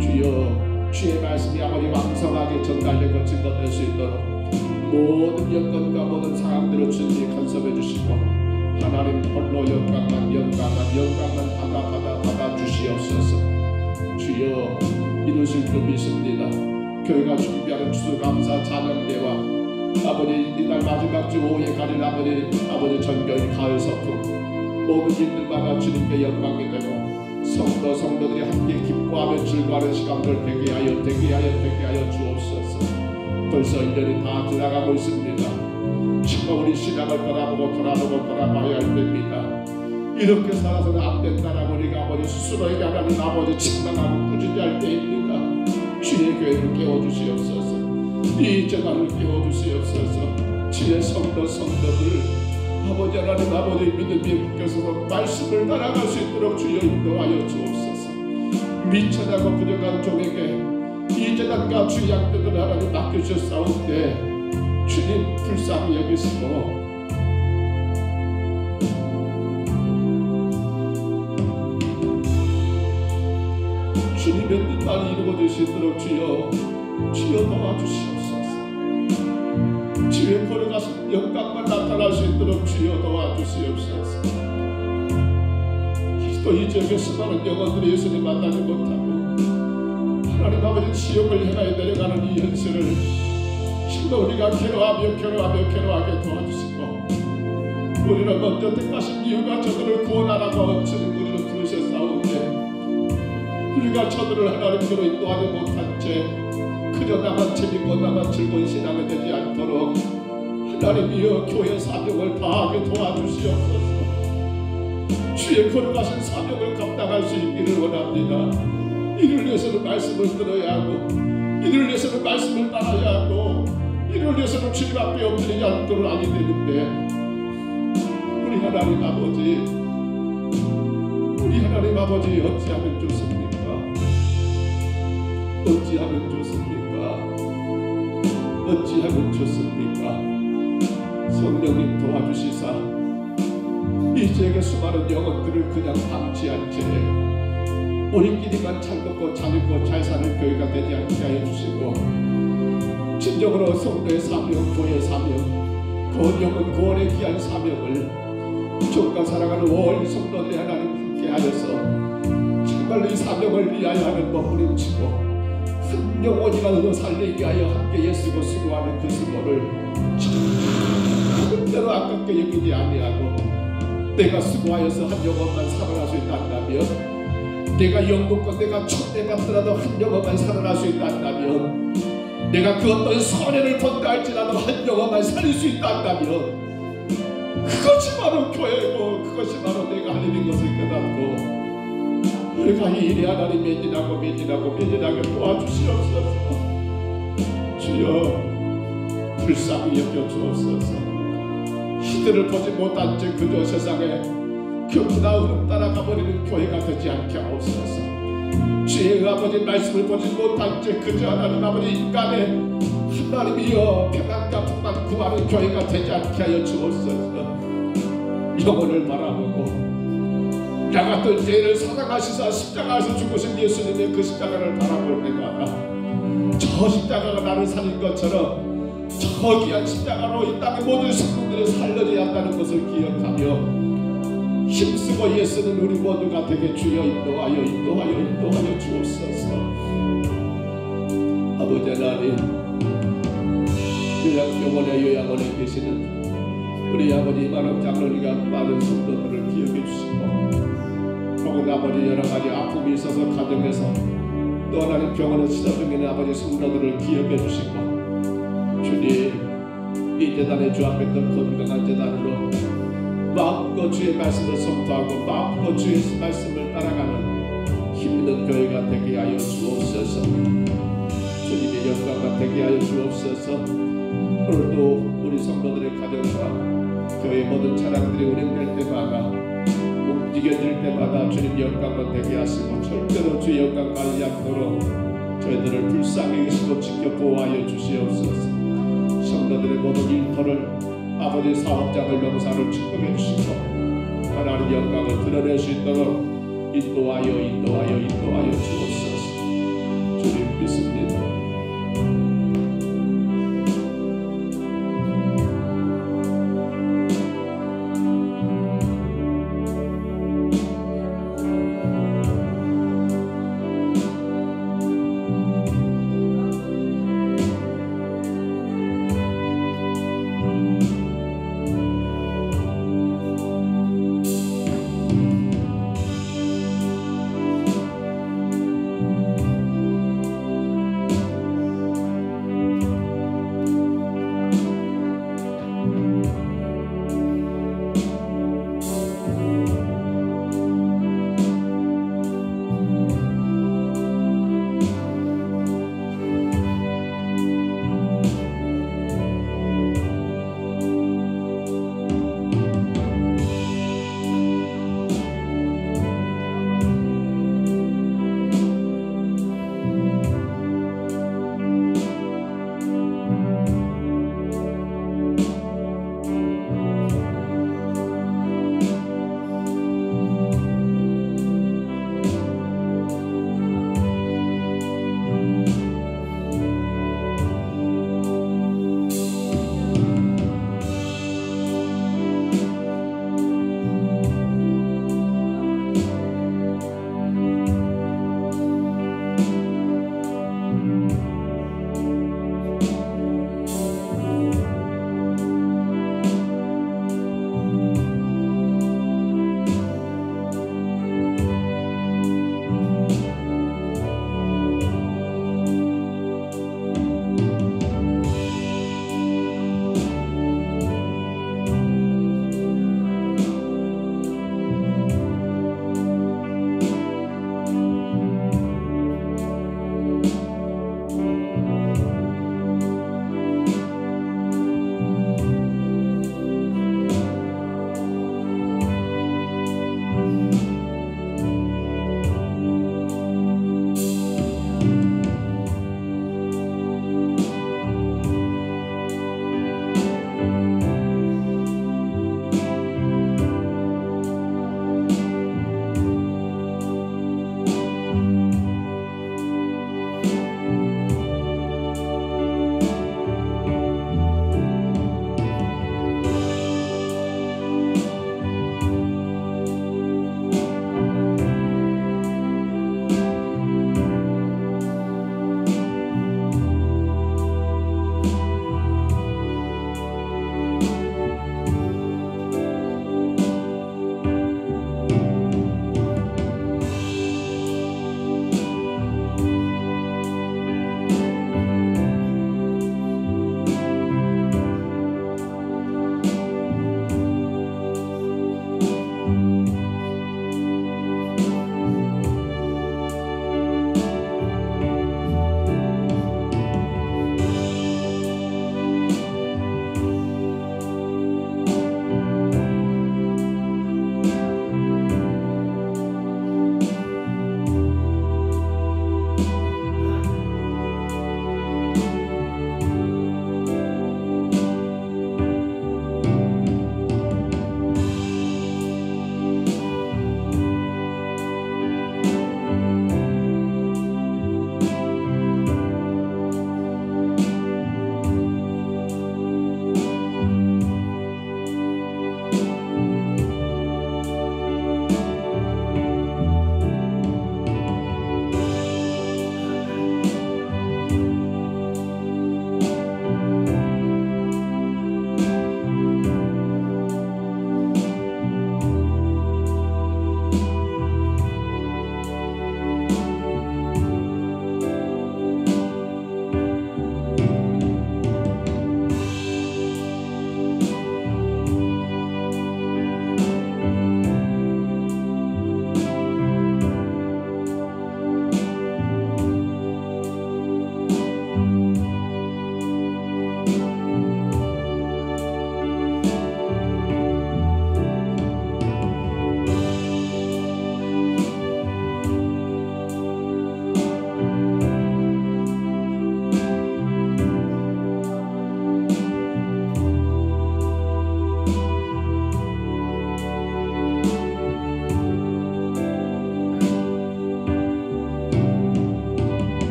주여 주의 말씀이 아버지 왕성하게 전달되고 증거될 수 있도록 모든 여건과 모든 상황들을 주님이 간섭해 주시고 하나님 홀로 영광만 받아 주시옵소서. 주여 이루실 줄 믿습니다. 교회가 준비하는 추수감사 찬양대와 아버지 이날 마지막 주 오후에 가는 아버지 전교인 가을 서풍 모든 일들마다 주님께 영광이 되고 성도들이 함께 기뻐하며 즐거워하는 시간들 되게 하여 주옵소서. 벌써 1년이 다 지나가고 있습니다. 정말 우리 신앙을 돌아봐야 할 때입니다. 이렇게 살아서는 안 된다라고 우리가 아버지 스스로에게 하나님 아버지 책망하고 꾸짖게 할 때입니다. 주의 교회를 깨워주시옵소서. 이 재단을 깨워주시옵소서. 주의 성도들 아버지 하나님 아버지 믿음이 묶여서 말씀을 따라갈 수 있도록 주여 인도하여 주옵소서. 미천하고 부족한 종에게 이 재단과 주의 양들을 하나님 맡겨주셨사온데 주님 불쌍히 여기시고 주님의 뜻만 이루어지시도록 주여 도와주시옵소서. 주의 걸어가신 영광만 나타날 수 있도록 주여 도와주시옵소서. 또 이 지역에 수많은 영혼들이 예수님 만나지 못하고 하나님 아버지 지옥을 향하여 내려가는 이 현실을 정말 우리가 괴로워하게 도와주시고 우리를 먼저 택하신 이유가 저들을 구원하라고 주님 우리를 부르셨사오니 우리가 저들을 하나님께로 인도하지 못한 채 그저 나만 재밌고 나만 즐거운 신앙이 되지 않도록 하나님이여 교회 사명을 다하게 도와주시옵소서. 주의 거룩하신 사명을 감당할 수 있기를 원합니다. 이를 위해서는 말씀을 들어야 하고 이를 위해서는 말씀을 따라야 하고 이를 위해서는 주님 앞에 엎드리지 않고는 아니 되는데 우리 하나님 아버지 어찌하면 좋습니까? 성령님 도와주시사 이 지역의 수많은 영혼들을 그냥 방치한 채 우리끼리만 잘 먹고 잘 입고 잘 사는 교회가 되지 않게 하여 주시고 진정으로 성도의 사명, 교회의 사명, 그 영혼 구원의 귀한 사명을 주님과 사랑하는 온 성도들이 하나님 함께 하여서 정말로 이 사명을 위하여 하는 몸부림치고 한 영혼이라도 살리게 하여 함께 애쓰고 수고하는 그 수고를 절대로 아깝게 여기지 아니하고 내가 수고하여서 한 영혼만 살아날 수 있다면 내가 영국과 내가 촛대받더라도 한 영혼만 살아날 수 있다면 내가 그 어떤 손해를 본다 할지라도 한 영혼만 살릴 수 있다면 그것이 바로 교회고 그것이 바로 내가 할 일인 것을 깨닫고 우리가 이 일에 하나님 매진하게 도와주시옵소서. 주여 불쌍히 여겨주옵소서. 이들을 보지 못한 채 그저 세상에 교훈나 흐름 따라가버리는 교회가 되지 않게 하옵소서. 주의 아버지 말씀을 보지 못한 채 그저 하나님 아버지 인간의 하나님이여 평안과 풍만 구하는 교회가 되지 않게 하여 주옵소서. 영혼을 바라보고 나 같은 죄를 사랑하시사 십자가에서 죽으신 예수님의 그 십자가를 바라볼 때마다 저 십자가가 나를 살린 것처럼 저 귀한 십자가로 이 땅의 모든 성도들이 살려져야 한다는 것을 기억하며 힘쓰고 예수는 우리 모두가 되게 주여 인도하여 주옵소서. 아버지 하나님, 요양원에 계시는 우리 아버지 이만한 장로님과 많은 성도들을 기억해 주시고, 혹은 아버지 여러가지 아픔이 있어서 가정에서 또 하나님 병원에 치료 중인 아버지 성도들을 기억해 주시고, 주님 이 재단의 주 앞에 더 건강한 재단으로 마음껏 주의 말씀을 선포하고 마음껏 주의 말씀을 따라가는 힘있는 교회가 되게 하여 주옵소서. 주님의 영광과 되게 하여 주옵소서. 오늘도 우리 성도들의 가정과 교회 모든 차량들이 운행될 때마다 움직여질 때마다 주님 영광과 되게 하시고 절대로 주의 영광 가리지 않도록 저희들을 불쌍히 여기시고 지켜 보호하여 주시옵소서. 성도들의 모든 일터를 아버지 사업장을 명사를 축복해 주시고 하나님 영광을 드러낼 수 있도록 인도하여 주옵소서. 주님 믿습니다.